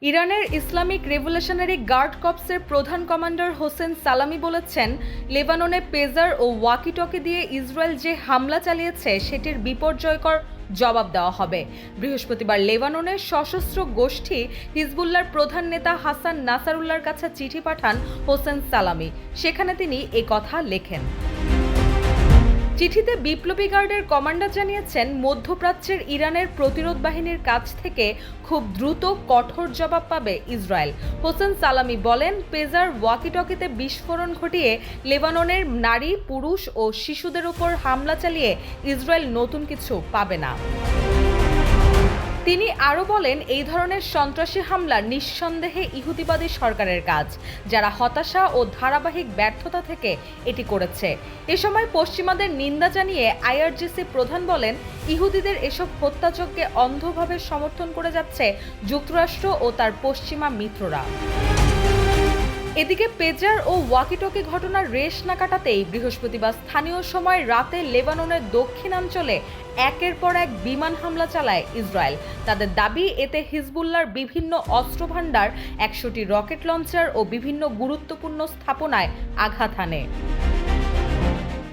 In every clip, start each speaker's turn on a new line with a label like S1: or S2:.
S1: ইরানের Islamic revolutionary guard কর্পসের প্রধান commander Hossain সালামি বলেছেন, লেবাননে পেজার ও ওয়াকি-টকি দিয়ে ইসরায়েল যে হামলা চালিয়েছে সেটির বিপর্যয়কর জবাব দেওয়া হবে। বৃহস্পতিবার লেবাননের সশস্ত্র গোষ্ঠী হিজবুল্লাহর প্রধান নেতা হাসান নাসারুল্লাহর কাছে চিঠি পাঠান হোসেন সালামি। সেখানে তিনি এ কথা লেখেন। চিঠিতে বিপ্লবী গার্ডের কমান্ডার জানিয়েছেন, মধ্যপ্রাচ্যের ইরানের প্রতিরোধ বাহিনীর কাছ থেকে খুব দ্রুত কঠোর জবাব পাবে ইসরায়েল। হোসেন সালামি বলেন, পেজার ওয়াকি-টকিতে বিস্ফোরণ ঘটিয়ে লেবাননের নারী, পুরুষ ও শিশুদের উপর হামলা চালিয়ে ইসরায়েল নতুন কিছু পাবে না। তিনি আরও বলেন, এই ধরনের সন্ত্রাসী হামলা নিঃসন্দেহে ইহুদিবাদী সরকারের কাজ, যারা হতাশা ও ধারাবাহিক ব্যর্থতা থেকে এটি করেছে। এ সময় পশ্চিমাদের নিন্দা জানিয়ে আইআরজিসি প্রধান বলেন, ইহুদিদের এসব হত্যাযজ্ঞে অন্ধভাবে সমর্থন করে যাচ্ছে যুক্তরাষ্ট্র ও তার পশ্চিমা মিত্ররা। এদিকে পেজার ও ওয়াকি-টকি ঘটনার রেশ না কাটাতেই বৃহস্পতিবার স্থানীয় সময় রাতে লেবাননের দক্ষিণাঞ্চলে একের পর এক বিমান হামলা চালায় ইসরায়েল। তাদের দাবি, এতে হিজবুল্লাহর বিভিন্ন অস্ত্রভান্ডার, 100টি রকেট লঞ্চার ও বিভিন্ন গুরুত্বপূর্ণ স্থাপনায় আঘাত হানে।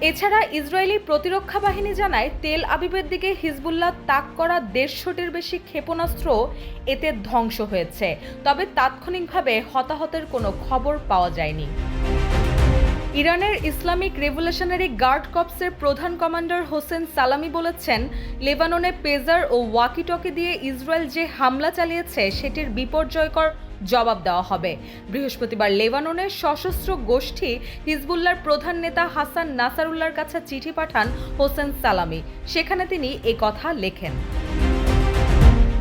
S1: এছাড়া ইসরায়েলি প্রতিরক্ষা বাহিনী জানায়, তেল আবিবের দিকে হিজবুল্লাহ তাক করা 150টির বেশি ক্ষেপণাস্ত্র এতে ধ্বংস হয়েছে, তবে তাৎক্ষণিকভাবে হতাহতের কোনো খবর পাওয়া যায়নি। ইরানের ইসলামিক রেভলিউশনারি গার্ড কর্পসের প্রধান কমান্ডার হোসেন সালামি বলেছেন, লেবাননে পেজার ও ওয়াকি-টকি দিয়ে ইসরায়েল যে হামলা চালিয়েছে সেটির বিপর্যয়কর জবাব দেওয়া হবে। বৃহস্পতিবার লেবাননের সশস্ত্র গোষ্ঠী হিজবুল্লাহর প্রধান নেতা হাসান নাসারুল্লাহর কাছে চিঠি পাঠান হোসেন সালামি। সেখানে তিনি এ কথা লেখেন।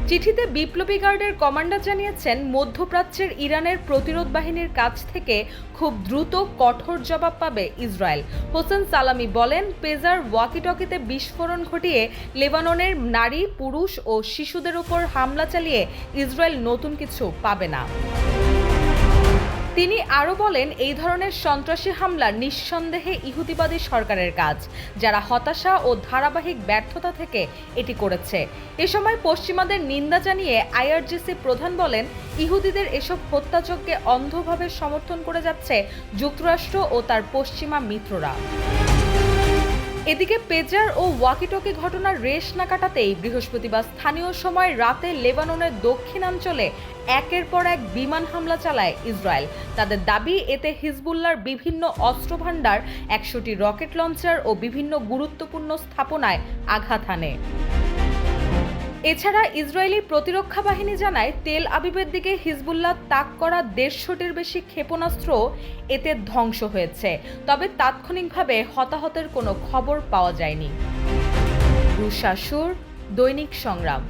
S1: চিঠিতে বিপ্লবী গার্ডের কমান্ডার জানিয়েছেন, মধ্যপ্রাচ্যের ইরানের প্রতিরোধ বাহিনীর কাছ থেকে খুব দ্রুত কঠোর জবাব পাবে ইসরায়েল। হোসেন সালামি বলেন, পেজার ওয়াকি-টকিতে বিস্ফোরণ ঘটিয়ে লেবাননের নারী, পুরুষ ও শিশুদের উপর হামলা চালিয়ে ইসরায়েল নতুন কিছু পাবে না। তিনি আরও বলেন, এই ধরনের সন্ত্রাসী হামলা নিঃসন্দেহে ইহুদিবাদী সরকারের কাজ, যারা হতাশা ও ধারাবাহিক ব্যর্থতা থেকে এটি করেছে। এ সময় পশ্চিমাদের নিন্দা জানিয়ে আইআরজিসি প্রধান বলেন, ইহুদিদের এসব হত্যাযজ্ঞে অন্ধভাবে সমর্থন করে যাচ্ছে যুক্তরাষ্ট্র ও তার পশ্চিমা মিত্ররা। এদিকে পেজার ও ওয়াকি-টকি ঘটনার রেশ না কাটাতেই বৃহস্পতিবার স্থানীয় সময় রাতে লেবাননের দক্ষিণাঞ্চলে একের পর এক বিমান হামলা চালায় ইসরায়েল। তাদের দাবি, এতে হিজবুল্লাহর বিভিন্ন অস্ত্রভান্ডার, 100টি রকেট লঞ্চার ও বিভিন্ন গুরুত্বপূর্ণ স্থাপনায় আঘাত হানে। এছাড়া ইসরায়েলি প্রতিরক্ষা বাহিনী জানায়, তেল আবিবের দিকে হিজবুল্লাহ তাক করা 150টির বেশি ক্ষেপণাস্ত্র এতে ধ্বংস হয়েছে, তবে তাৎক্ষণিকভাবে হতাহতের কোনো খবর পাওয়া যায়নি। রুশা সুর, দৈনিক সংগ্রাম।